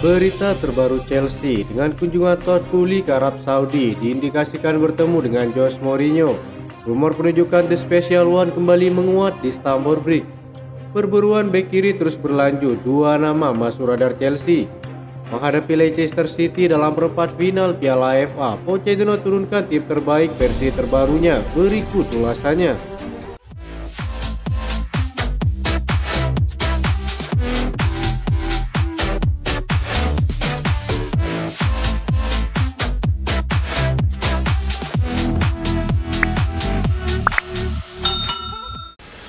Berita terbaru Chelsea dengan kunjungan Todd Boehly ke Arab Saudi diindikasikan bertemu dengan Jose Mourinho. Rumor penunjukan The Special One kembali menguat di Stamford Bridge. Perburuan bek kiri terus berlanjut, dua nama masuk radar Chelsea. Menghadapi Leicester City dalam perempat final Piala FA, Pochettino turunkan tim terbaik versi terbarunya. Berikut ulasannya.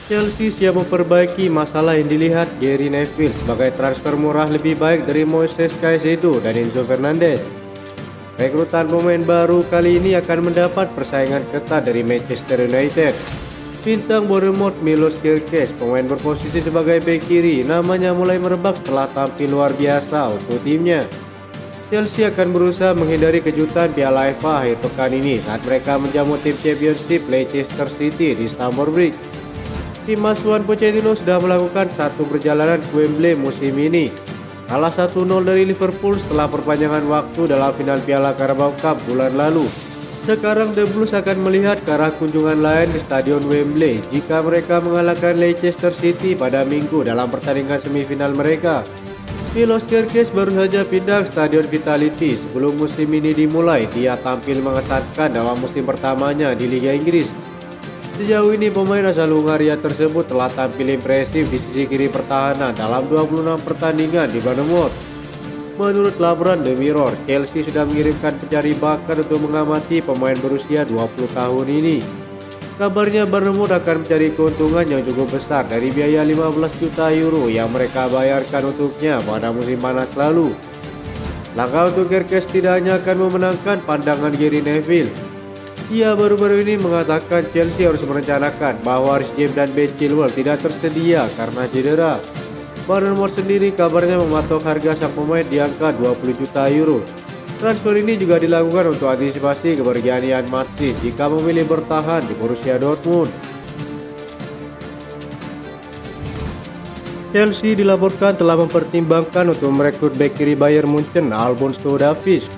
Chelsea siap memperbaiki masalah yang dilihat Gary Neville sebagai transfer murah lebih baik dari Moises Caicedo dan Enzo Fernandez. Rekrutan pemain baru kali ini akan mendapat persaingan ketat dari Manchester United. Bintang Bournemouth Milos Kerkez, pemain berposisi sebagai bek kiri, namanya mulai merebak setelah tampil luar biasa untuk timnya. Chelsea akan berusaha menghindari kejutan Piala FA akhir pekan ini saat mereka menjamu tim Championship Leicester City di Stamford Bridge. Tim asuhan Pochettino sudah melakukan satu perjalanan ke Wembley musim ini. Kalah 1-0 dari Liverpool setelah perpanjangan waktu dalam final Piala Carabao Cup bulan lalu. Sekarang The Blues akan melihat ke arah kunjungan lain di Stadion Wembley jika mereka mengalahkan Leicester City pada Minggu dalam pertandingan semifinal mereka. Milos Kerkez baru saja pindah ke Stadion Vitality sebelum musim ini dimulai. Dia tampil mengesankan dalam musim pertamanya di Liga Inggris. Sejauh ini pemain asal Hungaria tersebut telah tampil impresif di sisi kiri pertahanan dalam 26 pertandingan di Bournemouth. Menurut laporan The Mirror, Chelsea sudah mengirimkan pencari bakat untuk mengamati pemain berusia 20 tahun ini. Kabarnya Bournemouth akan mencari keuntungan yang cukup besar dari biaya 15 juta euro yang mereka bayarkan untuknya pada musim panas lalu. Langkah untuk Kerkez tidak hanya akan memenangkan pandangan Gary Neville. Ia baru-baru ini mengatakan Chelsea harus merencanakan bahwa Reece James dan Ben Chilwell tidak tersedia karena cedera. Bournemouth sendiri kabarnya mematok harga sang pemain di angka 20 juta euro. Transfer ini juga dilakukan untuk antisipasi kepergian Ian Maatsen jika memilih bertahan di Borussia Dortmund. Chelsea dilaporkan telah mempertimbangkan untuk merekrut bek kiri Bayern Munchen Alphonso Davies.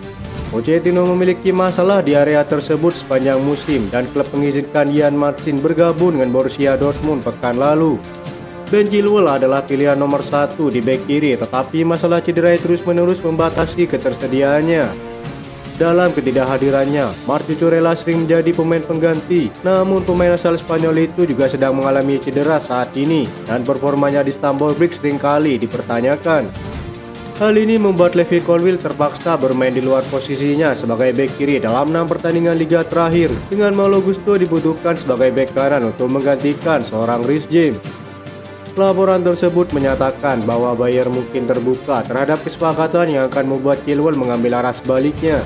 Pochettino memiliki masalah di area tersebut sepanjang musim dan klub mengizinkan Ian Maatsen bergabung dengan Borussia Dortmund pekan lalu. Ben Chilwell adalah pilihan nomor 1 di bek kiri, tetapi masalah cedera terus-menerus membatasi ketersediaannya. Dalam ketidakhadirannya, Marc Cucurella sering menjadi pemain pengganti, namun pemain asal Spanyol itu juga sedang mengalami cedera saat ini dan performanya di Stamford Bridge seringkali dipertanyakan. Hal ini membuat Levi Colwill terpaksa bermain di luar posisinya sebagai bek kiri dalam 6 pertandingan liga terakhir, dengan Malo Gusto dibutuhkan sebagai bek kanan untuk menggantikan seorang Reece James. Laporan tersebut menyatakan bahwa Bayern mungkin terbuka terhadap kesepakatan yang akan membuat Chilwell mengambil arah sebaliknya.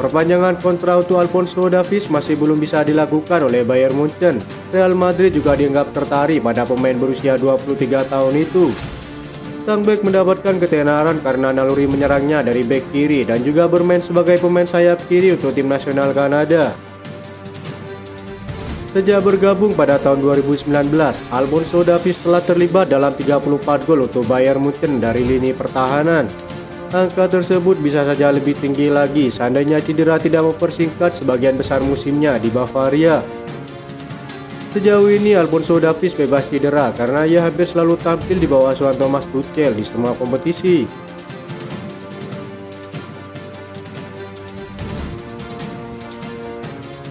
Perpanjangan kontrak untuk Alphonso Davies masih belum bisa dilakukan oleh Bayern Munchen. Real Madrid juga dianggap tertarik pada pemain berusia 23 tahun itu. Sang bek mendapatkan ketenaran karena naluri menyerangnya dari bek kiri dan juga bermain sebagai pemain sayap kiri untuk tim nasional Kanada. Sejak bergabung pada tahun 2019, Alphonso Davies telah terlibat dalam 34 gol untuk Bayern Munchen dari lini pertahanan. Angka tersebut bisa saja lebih tinggi lagi seandainya cedera tidak mempersingkat sebagian besar musimnya di Bavaria. Sejauh ini Alphonso Davies bebas cedera karena ia hampir selalu tampil di bawah asuhan Thomas Tuchel di semua kompetisi.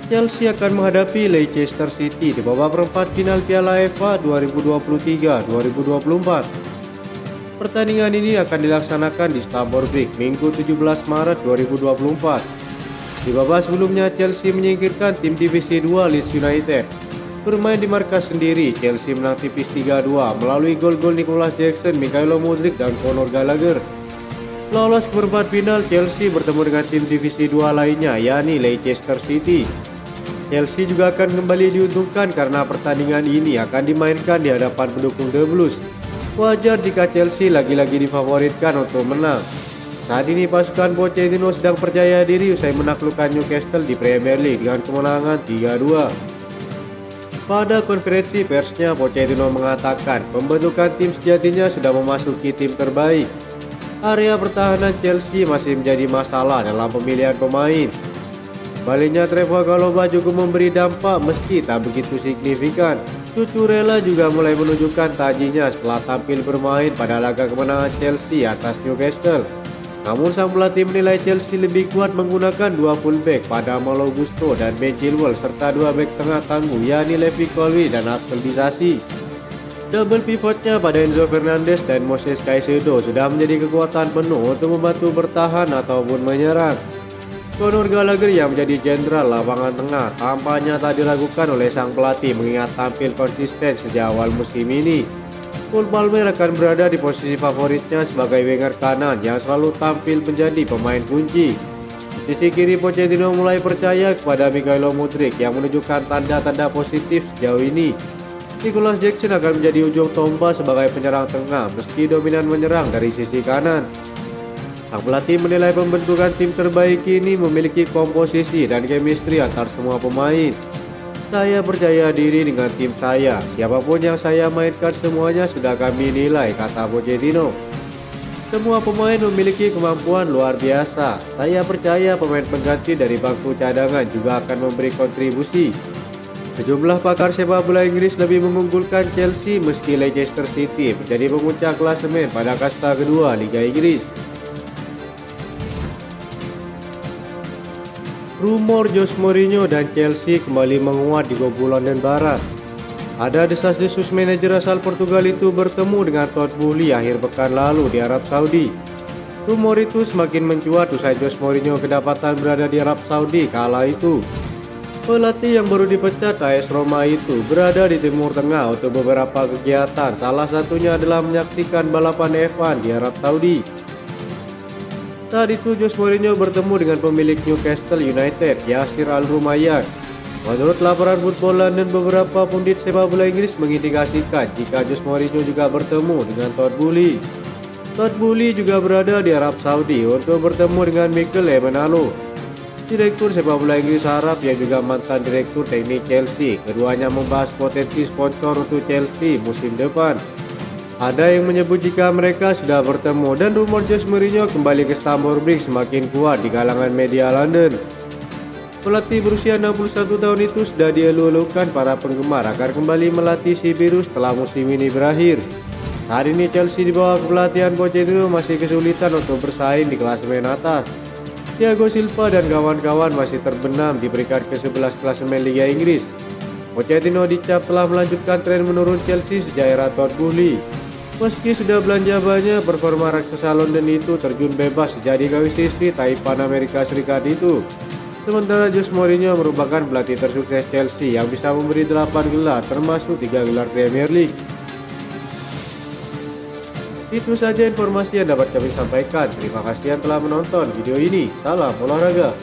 Chelsea akan menghadapi Leicester City di babak perempat final Piala FA 2023-2024. Pertandingan ini akan dilaksanakan di Stamford Bridge Minggu 17 Maret 2024. Di babak sebelumnya Chelsea menyingkirkan tim divisi 2 Leeds United. Bermain di markas sendiri, Chelsea menang tipis 3-2 melalui gol-gol Nicolas Jackson, Mykhailo Mudryk, dan Conor Gallagher. Lolos ke perempat final, Chelsea bertemu dengan tim divisi 2 lainnya, yakni Leicester City. Chelsea juga akan kembali diuntungkan karena pertandingan ini akan dimainkan di hadapan pendukung The Blues. Wajar jika Chelsea lagi-lagi difavoritkan untuk menang. Saat ini pasukan Pochettino sedang percaya diri usai menaklukkan Newcastle di Premier League dengan kemenangan 3-2. Pada konferensi persnya, Pochettino mengatakan pembentukan tim sejatinya sudah memasuki tim terbaik. area pertahanan Chelsea masih menjadi masalah dalam pemilihan pemain. Baliknya Trevoh Chalobah cukup memberi dampak meski tak begitu signifikan. Cucurella juga mulai menunjukkan tajinya setelah tampil bermain pada laga kemenangan Chelsea atas Newcastle. Namun sang pelatih menilai Chelsea lebih kuat menggunakan dua fullback pada Malo Gusto dan Ben Chilwell serta dua bek tengah tangguh yakni Levi Colwill dan Axel Disasi. Double pivotnya pada Enzo Fernandez dan Moises Caicedo sudah menjadi kekuatan penuh untuk membantu bertahan ataupun menyerang. Conor Gallagher yang menjadi jenderal lapangan tengah tampaknya tak diragukan oleh sang pelatih mengingat tampil konsisten sejak awal musim ini. Cole Palmer akan berada di posisi favoritnya sebagai winger kanan yang selalu tampil menjadi pemain kunci. Di sisi kiri Pochettino mulai percaya kepada Mykhailo Mudryk yang menunjukkan tanda-tanda positif sejauh ini. Nicholas Jackson akan menjadi ujung tombak sebagai penyerang tengah meski dominan menyerang dari sisi kanan. Sang pelatih menilai pembentukan tim terbaik ini memiliki komposisi dan chemistry antar semua pemain. Saya percaya diri dengan tim saya, siapapun yang saya mainkan semuanya sudah kami nilai, kata Pochettino. Semua pemain memiliki kemampuan luar biasa. Saya percaya pemain pengganti dari bangku cadangan juga akan memberi kontribusi. Sejumlah pakar sepak bola Inggris lebih mengunggulkan Chelsea meski Leicester City menjadi pemuncak klasemen pada kasta kedua Liga Inggris. Rumor Jose Mourinho dan Chelsea kembali menguat di kubu London Barat. Ada desas-desus manajer asal Portugal itu bertemu dengan Todd Boehly akhir pekan lalu di Arab Saudi. Rumor itu semakin mencuat usai Jose Mourinho kedapatan berada di Arab Saudi kala itu. Pelatih yang baru dipecat AS Roma itu berada di Timur Tengah untuk beberapa kegiatan, salah satunya adalah menyaksikan balapan F1 di Arab Saudi. Saat itu Jose Mourinho bertemu dengan pemilik Newcastle United, Yasir Al-Rumayyan. Menurut laporan Football London, beberapa pundit sepak bola Inggris mengindikasikan jika Jose Mourinho juga bertemu dengan Todd Boehly. Todd Boehly juga berada di Arab Saudi untuk bertemu dengan Mikel Emenalo, direktur sepak bola Inggris Arab yang juga mantan direktur teknik Chelsea. Keduanya membahas potensi sponsor untuk Chelsea musim depan. Ada yang menyebut jika mereka sudah bertemu dan rumor Jose Mourinho kembali ke Stamford Bridge semakin kuat di kalangan media London. Pelatih berusia 61 tahun itu sudah dielu-elukan para penggemar agar kembali melatih si biru setelah musim ini berakhir. Saat ini Chelsea di bawah kepelatihan Pochettino masih kesulitan untuk bersaing di klasemen atas. Thiago Silva dan kawan-kawan masih terbenam di peringkat ke-11 klasemen Liga Inggris. Pochettino dicap telah melanjutkan tren menurun Chelsea sejak era Todd Boehly. Meski sudah belanja banyak, performa raksasa London itu terjun bebas sejak digawisisi Taipan Amerika Serikat itu. Sementara Jose Mourinho merupakan pelatih tersukses Chelsea yang bisa memberi 8 gelar termasuk 3 gelar Premier League. Itu saja informasi yang dapat kami sampaikan. Terima kasih yang telah menonton video ini. Salam olahraga.